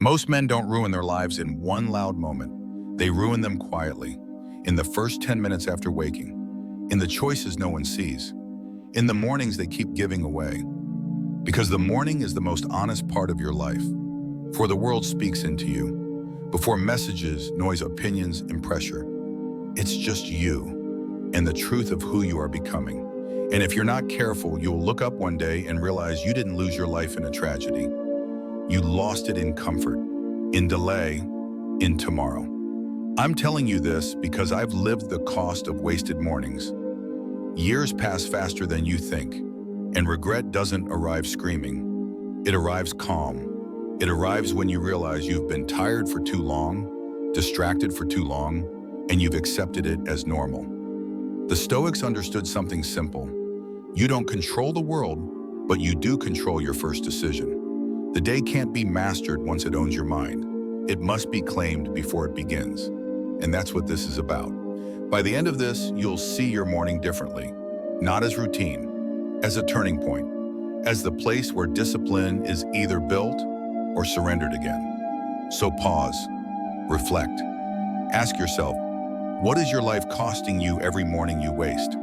Most men don't ruin their lives in one loud moment. They ruin them quietly, in the first 10 minutes after waking, in the choices no one sees, in the mornings they keep giving away. Because the morning is the most honest part of your life. For the world speaks into you. Before messages, noise, opinions, and pressure. It's just you and the truth of who you are becoming. And if you're not careful, you'll look up one day and realize you didn't lose your life in a tragedy. You lost it in comfort, in delay, in tomorrow. I'm telling you this because I've lived the cost of wasted mornings. Years pass faster than you think, and regret doesn't arrive screaming. It arrives calm. It arrives when you realize you've been tired for too long, distracted for too long, and you've accepted it as normal. The Stoics understood something simple. You don't control the world, but you do control your first decision. The day can't be mastered once it owns your mind. It must be claimed before it begins. And that's what this is about. By the end of this, you'll see your morning differently, not as routine, as a turning point, as the place where discipline is either built or surrendered again. So pause, reflect, ask yourself, what is your life costing you every morning you waste?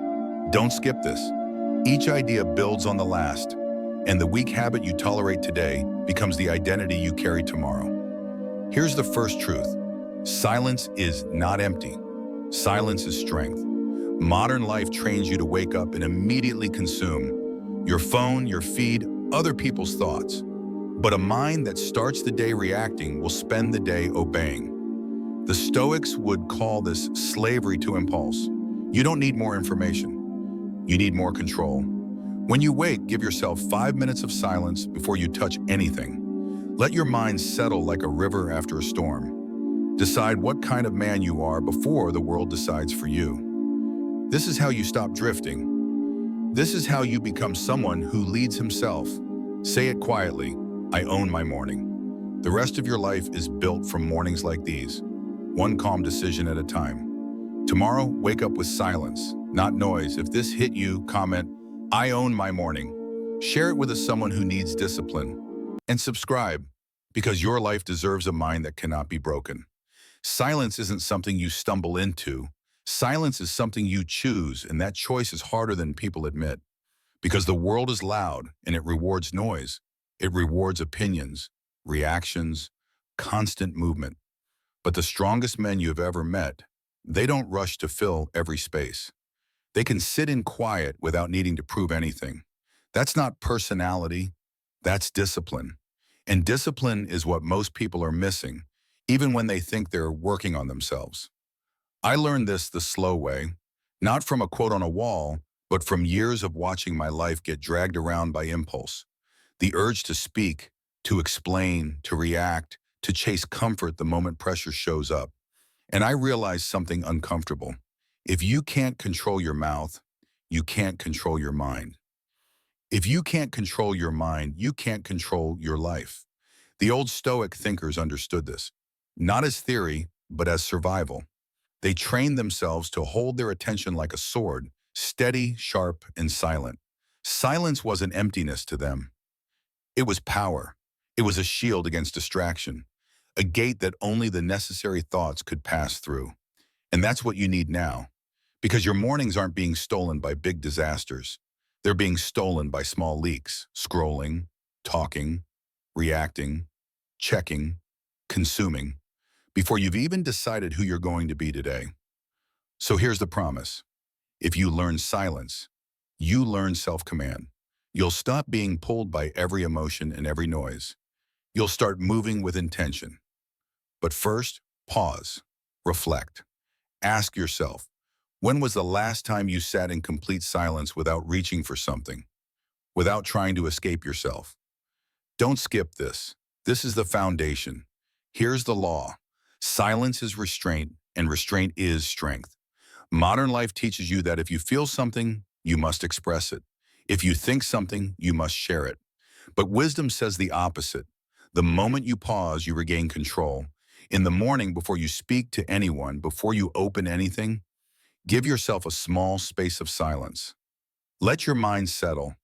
Don't skip this. Each idea builds on the last, and the weak habit you tolerate today becomes the identity you carry tomorrow. Here's the first truth. Silence is not empty. Silence is strength. Modern life trains you to wake up and immediately consume your phone, your feed, other people's thoughts. But a mind that starts the day reacting will spend the day obeying. The Stoics would call this slavery to impulse. You don't need more information. You need more control. When you wake, give yourself 5 minutes of silence before you touch anything. Let your mind settle like a river after a storm. Decide what kind of man you are before the world decides for you. This is how you stop drifting. This is how you become someone who leads himself. Say it quietly, I own my morning. The rest of your life is built from mornings like these, one calm decision at a time. Tomorrow, wake up with silence, not noise. If this hit you, comment, I own my morning. Share it with someone who needs discipline. And subscribe, because your life deserves a mind that cannot be broken. Silence isn't something you stumble into. Silence is something you choose, and that choice is harder than people admit. Because the world is loud, and it rewards noise. It rewards opinions, reactions, constant movement. But the strongest men you've ever met, they don't rush to fill every space. They can sit in quiet without needing to prove anything. That's not personality, that's discipline. And discipline is what most people are missing, even when they think they're working on themselves. I learned this the slow way, not from a quote on a wall, but from years of watching my life get dragged around by impulse. The urge to speak, to explain, to react, to chase comfort the moment pressure shows up. And I realized something uncomfortable. If you can't control your mouth, you can't control your mind. If you can't control your mind, you can't control your life. The old Stoic thinkers understood this, not as theory, but as survival. They trained themselves to hold their attention like a sword, steady, sharp, and silent. Silence wasn't emptiness to them. It was power. It was a shield against distraction, a gate that only the necessary thoughts could pass through. And that's what you need now, because your mornings aren't being stolen by big disasters. They're being stolen by small leaks, scrolling, talking, reacting, checking, consuming, before you've even decided who you're going to be today. So here's the promise. If you learn silence, you learn self-command. You'll stop being pulled by every emotion and every noise. You'll start moving with intention. But first, pause, reflect. Ask yourself, when was the last time you sat in complete silence without reaching for something, without trying to escape yourself? Don't skip this. This is the foundation. Here's the law. Silence is restraint, and restraint is strength. Modern life teaches you that if you feel something, you must express it. If you think something, you must share it. But wisdom says the opposite. The moment you pause, you regain control. In the morning, before you speak to anyone, before you open anything, give yourself a small space of silence. Let your mind settle.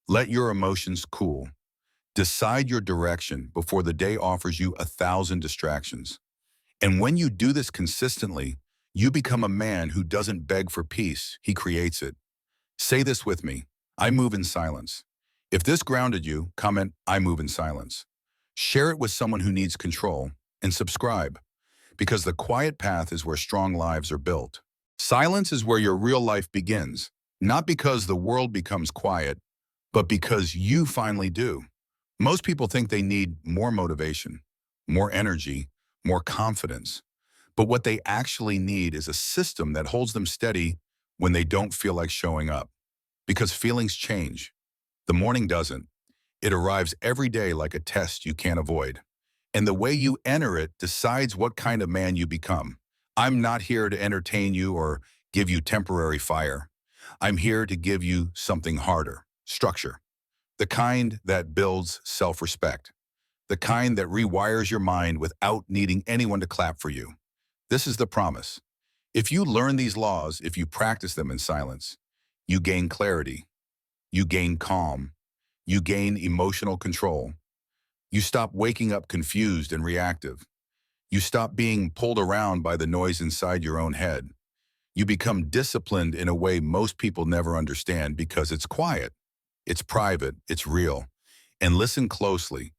Let your emotions cool. Decide your direction before the day offers you 1,000 distractions. And when you do this consistently, you become a man who doesn't beg for peace, he creates it. Say this with me: I move in silence. If this grounded you, comment, I move in silence. Share it with someone who needs control, and subscribe, because the quiet path is where strong lives are built. Silence is where your real life begins, not because the world becomes quiet, but because you finally do. Most people think they need more motivation, more energy, more confidence. But what they actually need is a system that holds them steady when they don't feel like showing up. Because feelings change. The morning doesn't. It arrives every day like a test you can't avoid. And the way you enter it decides what kind of man you become. I'm not here to entertain you or give you temporary fire. I'm here to give you something harder: structure. The kind that builds self-respect. The kind that rewires your mind without needing anyone to clap for you. This is the promise. If you learn these laws, if you practice them in silence, you gain clarity, you gain calm, you gain emotional control. You stop waking up confused and reactive. You stop being pulled around by the noise inside your own head. You become disciplined in a way most people never understand because it's quiet, it's private, it's real. And listen closely.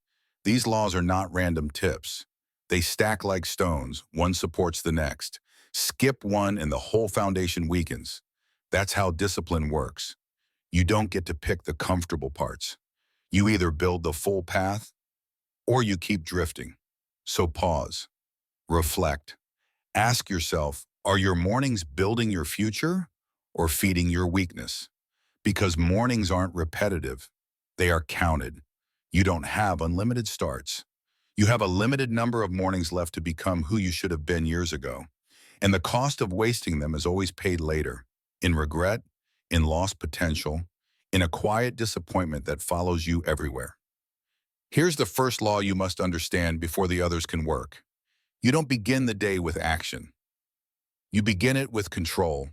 These laws are not random tips. They stack like stones. One supports the next. Skip one and the whole foundation weakens. That's how discipline works. You don't get to pick the comfortable parts. You either build the full path or you keep drifting. So pause, reflect, ask yourself, are your mornings building your future or feeding your weakness? Because mornings aren't repetitive, they are counted. You don't have unlimited starts. You have a limited number of mornings left to become who you should have been years ago. And the cost of wasting them is always paid later, in regret, in lost potential, in a quiet disappointment that follows you everywhere. Here's the first law you must understand before the others can work. You don't begin the day with action. You begin it with control.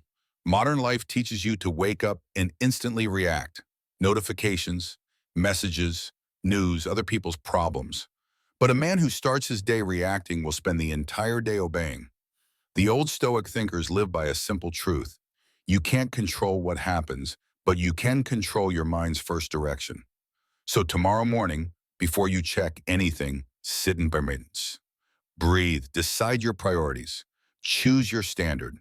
Modern life teaches you to wake up and instantly react. Notifications, messages, news, other people's problems. But a man who starts his day reacting will spend the entire day obeying. The old Stoic thinkers live by a simple truth. You can't control what happens, but you can control your mind's first direction. So tomorrow morning, before you check anything, sit in permanence. Breathe, decide your priorities, choose your standard.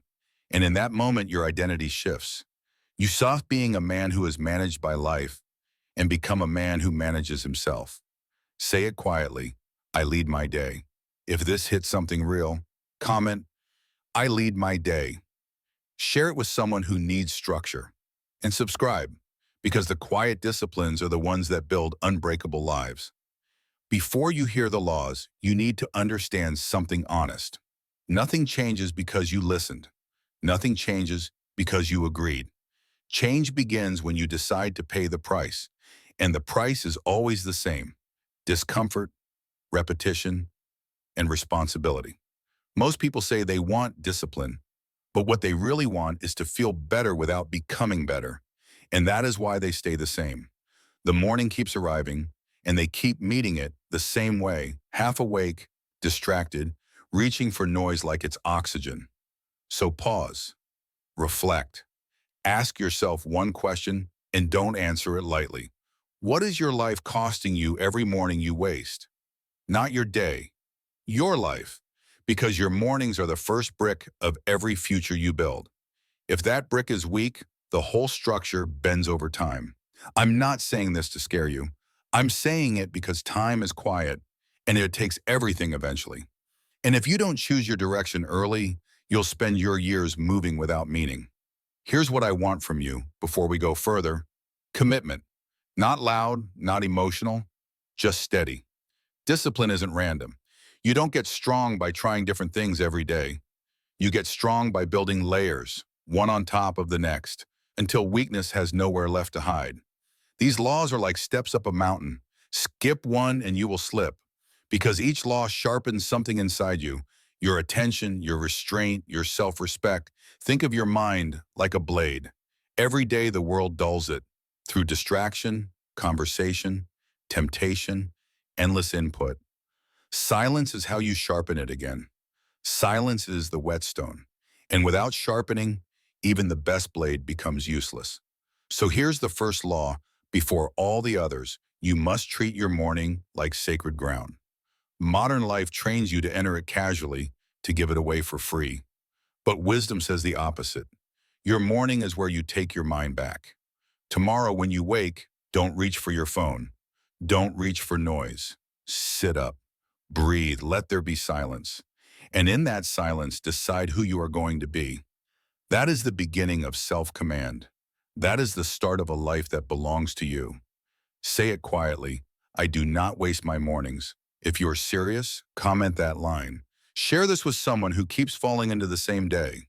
And in that moment, your identity shifts. You stop being a man who is managed by life and become a man who manages himself. Say it quietly: I lead my day. If this hits something real, comment, I lead my day. Share it with someone who needs structure. And subscribe, because the quiet disciplines are the ones that build unbreakable lives. Before you hear the laws, you need to understand something honest. Nothing changes because you listened. Nothing changes because you agreed. Change begins when you decide to pay the price. And the price is always the same: discomfort, repetition, and responsibility. Most people say they want discipline, but what they really want is to feel better without becoming better. And that is why they stay the same. The morning keeps arriving, and they keep meeting it the same way: half awake, distracted, reaching for noise like it's oxygen. So pause, reflect, ask yourself one question, and don't answer it lightly. What is your life costing you every morning you waste? Not your day, your life, because your mornings are the first brick of every future you build. If that brick is weak, the whole structure bends over time. I'm not saying this to scare you. I'm saying it because time is quiet, and it takes everything eventually. And if you don't choose your direction early, you'll spend your years moving without meaning. Here's what I want from you before we go further: commitment. Not loud, not emotional, just steady. Discipline isn't random. You don't get strong by trying different things every day. You get strong by building layers, one on top of the next, until weakness has nowhere left to hide. These laws are like steps up a mountain. Skip one and you will slip, because each law sharpens something inside you: your attention, your restraint, your self-respect. Think of your mind like a blade. Every day the world dulls it through distraction, conversation, temptation, endless input. Silence is how you sharpen it again. Silence is the whetstone. And without sharpening, even the best blade becomes useless. So here's the first law. Before all the others, you must treat your morning like sacred ground. Modern life trains you to enter it casually, to give it away for free. But wisdom says the opposite. Your morning is where you take your mind back. Tomorrow when you wake, don't reach for your phone. Don't reach for noise. Sit up. Breathe. Let there be silence. And in that silence, decide who you are going to be. That is the beginning of self-command. That is the start of a life that belongs to you. Say it quietly. I do not waste my mornings. If you're serious, comment that line. Share this with someone who keeps falling into the same day.